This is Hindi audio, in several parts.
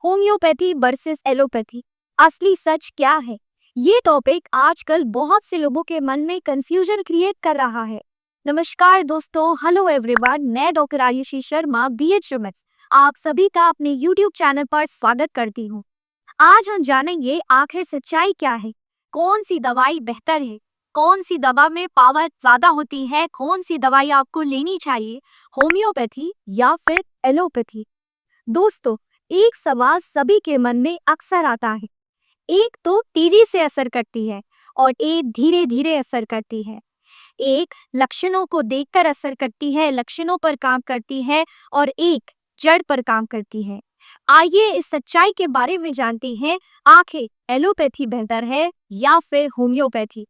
होम्योपैथी वर्सेस एलोपैथी, असली सच क्या है? ये टॉपिक आजकल बहुत से लोगों के मन में कंफ्यूजन क्रिएट कर रहा है। नमस्कार दोस्तों, हेलो एवरीवन, मैं डॉक्टर आयुषी शर्मा BHMS आप सभी का अपने YouTube चैनल पर स्वागत करती हूँ। आज हम जानेंगे आखिर सच्चाई क्या है, कौन सी दवाई बेहतर है, कौन सी दवा में पावर ज्यादा होती है, कौन सी दवाई आपको लेनी चाहिए, होम्योपैथी या फिर एलोपैथी। दोस्तों, एक सवाल सभी के मन में अक्सर आता है। एक तो तेजी से असर करती है और एक धीरे धीरे असर करती है। एक लक्षणों को देखकर असर करती है, लक्षणों पर काम करती है, और एक जड़ पर काम करती है। आइए इस सच्चाई के बारे में जानते हैं, आखिर एलोपैथी बेहतर है या फिर होम्योपैथी।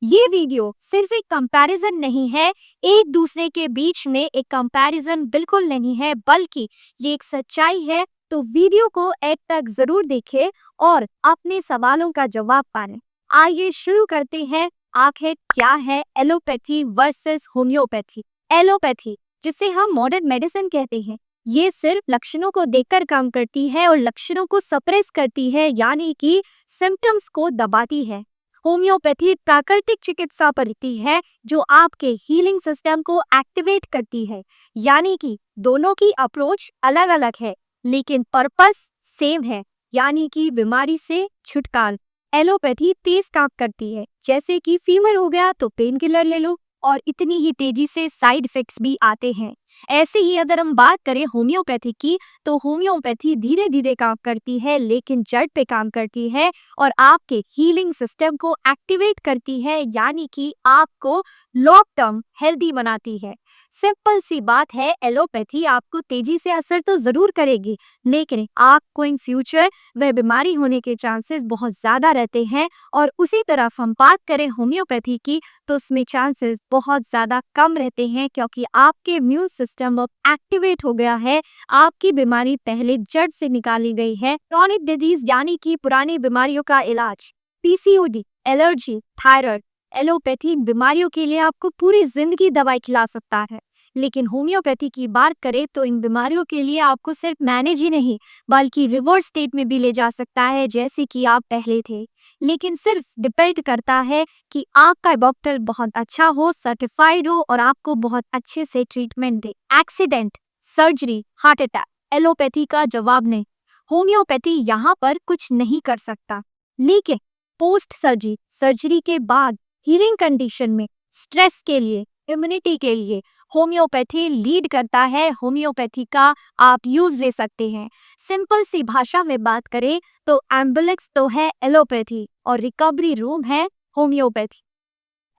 ये वीडियो सिर्फ एक कंपैरिजन नहीं है, एक दूसरे के बीच में एक कंपैरिजन बिल्कुल नहीं है, बल्कि ये एक सच्चाई है। तो वीडियो को एंड तक जरूर देखें और अपने सवालों का जवाब पाएं। आइए शुरू करते हैं, आखिर क्या है एलोपैथी वर्सेस होम्योपैथी। एलोपैथी, जिसे हम मॉडर्न मेडिसिन कहते हैं, ये सिर्फ लक्षणों को देखकर काम करती है और लक्षणों को सप्रेस करती है, यानी कि सिम्टम्स को दबाती है। होम्योपैथी प्राकृतिक चिकित्सा पद्धति है जो आपके हीलिंग सिस्टम को एक्टिवेट करती है, यानी कि दोनों की अप्रोच अलग अलग है लेकिन पर्पस सेम है, यानी कि बीमारी से छुटकारा। एलोपैथी तेज काम करती है, जैसे कि फीवर हो गया तो पेन किलर ले लो, और इतनी ही तेजी से साइड इफेक्ट्स भी आते हैं। ऐसे ही अगर हम बात करें होम्योपैथी की, तो होम्योपैथी धीरे धीरे काम करती है लेकिन जड़ पे काम करती है और आपके हीलिंग सिस्टम को एक्टिवेट करती है, यानी कि आपको लॉन्ग टर्म हेल्दी बनाती है। सिंपल सी बात है, एलोपैथी आपको तेजी से असर तो जरूर करेगी, लेकिन आपको इन फ्यूचर वह बीमारी होने के चांसेस बहुत ज्यादा रहते हैं। और उसी तरफ हम बात करें होम्योपैथी की, तो उसमें चांसेस बहुत ज्यादा कम रहते हैं, क्योंकि आपके इम्यून सिस्टम अब एक्टिवेट हो गया है, आपकी बीमारी पहले जड़ से निकाली गई है। क्रॉनिक डिजीज यानी कि पुरानी बीमारियों का इलाज, PCOD, एलर्जी, थायराइड, एलोपैथी बीमारियों के लिए आपको पूरी जिंदगी दवाई खिला सकता है। लेकिन होम्योपैथी की बात करें तो इन बीमारियों के लिए आपको सिर्फ मैनेज ही नहीं बल्कि रिवर्स स्टेट में भी ले जा सकता है, जैसे कि आप पहले थे। लेकिन सिर्फ डिपेंड करता है कि आपका डॉक्टर बहुत अच्छा हो, सर्टिफाइड हो और आपको बहुत अच्छे से ट्रीटमेंट दे। Accident, surgery, heart attack, allopathy का जवाब नहीं। होम्योपैथी यहाँ पर कुछ नहीं कर सकता, लेकिन पोस्ट सर्जरी, सर्जरी के बाद हीलिंग कंडीशन में, स्ट्रेस के लिए, इम्यूनिटी के लिए होम्योपैथी लीड करता है। होम्योपैथी का आप यूज ले सकते हैं। सिंपल सी भाषा में बात करें तो एम्बुलेंस तो है एलोपैथी और रिकवरी रूम है होम्योपैथी।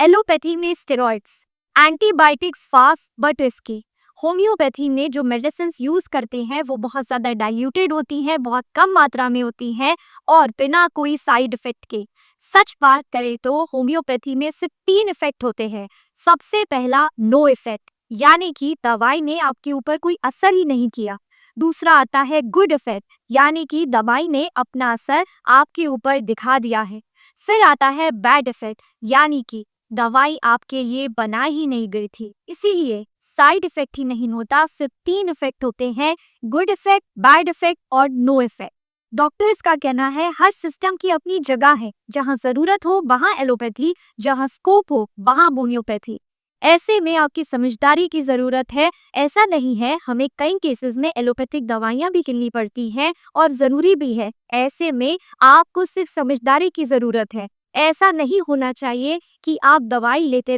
एलोपैथी में steroids, antibiotics fast but risky. Homeopathy में जो मेडिसिन यूज करते हैं वो बहुत ज्यादा डाइल्यूटेड होती है, बहुत कम मात्रा में होती है और बिना कोई साइड इफेक्ट के। सच बात करें तो होम्योपैथी में सिर्फ 3 इफेक्ट होते हैं। सबसे पहला नो इफेक्ट, यानी कि दवाई ने आपके ऊपर कोई असर ही नहीं किया। दूसरा आता है गुड इफेक्ट, यानी कि दवाई ने अपना असर आपके ऊपर दिखा दिया है। फिर आता है बैड इफेक्ट, यानी कि दवाई आपके लिए बना ही नहीं गई थी। इसीलिए साइड इफेक्ट ही नहीं होता, सिर्फ 3 इफेक्ट होते हैं, गुड इफेक्ट, बैड इफेक्ट और नो इफेक्ट। डॉक्टर्स का कहना है हर सिस्टम की अपनी जगह है, जहां जरूरत हो वहां एलोपैथी, जहां स्कोप हो वहां होम्योपैथी। ऐसे में आपकी समझदारी की जरूरत है। ऐसा नहीं है, हमें कई केसेस में एलोपैथिक दवाइयां भी गिननी पड़ती हैं और जरूरी भी है। ऐसे में आपको सिर्फ समझदारी की जरूरत है। ऐसा नहीं होना चाहिए कि आप दवाई लेते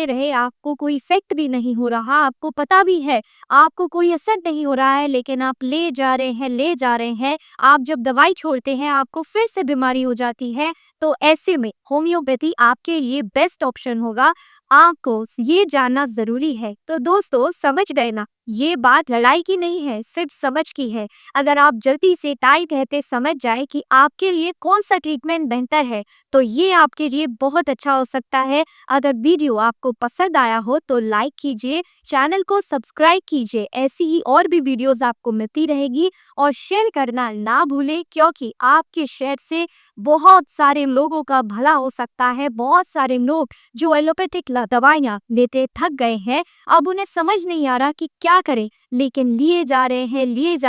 रहे, आपको कोई इफेक्ट भी नहीं हो रहा, आपको पता भी है आपको कोई असर नहीं हो रहा है, लेकिन आप ले जा रहे हैं। आप जब दवाई छोड़ते हैं आपको फिर से बीमारी हो जाती है। तो ऐसे में होम्योपैथी आपके लिए बेस्ट ऑप्शन होगा। आपको ये जानना जरूरी है। तो दोस्तों, समझ गए ना, ये बात लड़ाई की नहीं है, सिर्फ समझ की है। अगर आप जल्दी से टाइम रहते समझ जाए कि आपके लिए कौन सा ट्रीटमेंट बेहतर है, तो ये आपके लिए बहुत अच्छा हो सकता है। अगर वीडियो आपको पसंद आया हो तो लाइक कीजिए, चैनल को सब्सक्राइब कीजिए। ऐसी ही और भी वीडियोस आपको मिलती रहेगी और शेयर करना ना भूलें, क्योंकि आपके शेयर से बहुत सारे लोगों का भला हो सकता है। बहुत सारे लोग जो एलोपैथिक दवाइयाँ लेते थक गए हैं, अब उन्हें समझ नहीं आ रहा कि क्या क्या करें, लेकिन लिए जा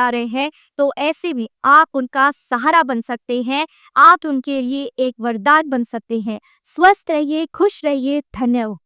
रहे हैं, तो ऐसे में आप उनका सहारा बन सकते हैं, आप उनके लिए एक वरदान बन सकते हैं। स्वस्थ रहिए, खुश रहिए, धन्यवाद।